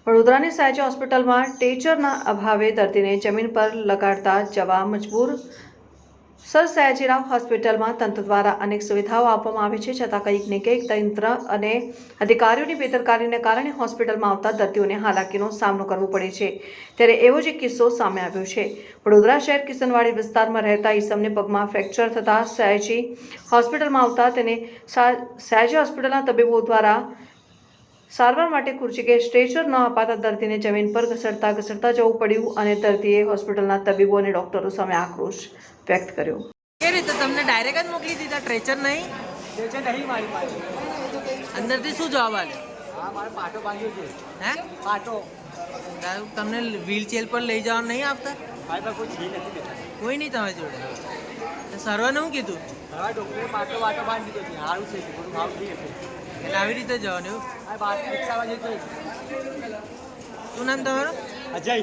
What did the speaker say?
વડોદરાની સયાજી હોસ્પિટલમાં ટેચરના અભાવે દર્દીને જમીન પર લગાડતા જવા મજબૂર। સર સયાજીરાવ હોસ્પિટલમાં તંત્ર દ્વારા અનેક સુવિધાઓ આપવામાં આવે છે, છતાં કંઈક ને કંઈક તંત્ર અને અધિકારીઓની બેદરકારીને કારણે હોસ્પિટલમાં આવતા દર્દીઓને હાલાકીનો સામનો કરવો પડે છે। ત્યારે એવો જ એક કિસ્સો સામે આવ્યો છે। વડોદરા શહેર કિશનવાડી વિસ્તારમાં રહેતા ઈસમને પગમાં ફ્રેક્ચર થતાં સયાજી હોસ્પિટલમાં આવતા તેને સયાજી હોસ્પિટલના તબીબો દ્વારા સારવાર માટે ખુરશી કે સ્ટ્રેચર ન અપાતા દર્દીને જમીન પર ઘસડતા જવું પડ્યું અને દર્દીએ હોસ્પિટલના તબીબો અને ડોક્ટરો સામે આક્રોશ વ્યક્ત કર્યો। કે રીતે તમને ડાયરેક્ટ જ મોકલી દીધા? સ્ટ્રેચર નહીં? સ્ટ્રેચર નહીં મારી પાસે। અંદરથી શું જવાબ આલે? હા, મારે પાટો બાંધ્યો છે। હે? પાટો તમને વ્હીલચેર પર લઈ જવા નહીં આપતા? મારી પાસે કોઈ છે નથી બેઠા, કોઈ નહીં તમારી જોડે? સર્વને શું કીધું? હવે ડૉક્ટરે પાટો બાંધી દીધો છે, સારું છે, થોડું ભાવ થઈ જશે। એટલે આવી રીતે જવાનું એવું? આ બાર રિક્ષામાં જતો શું નામ તમારું? અજય।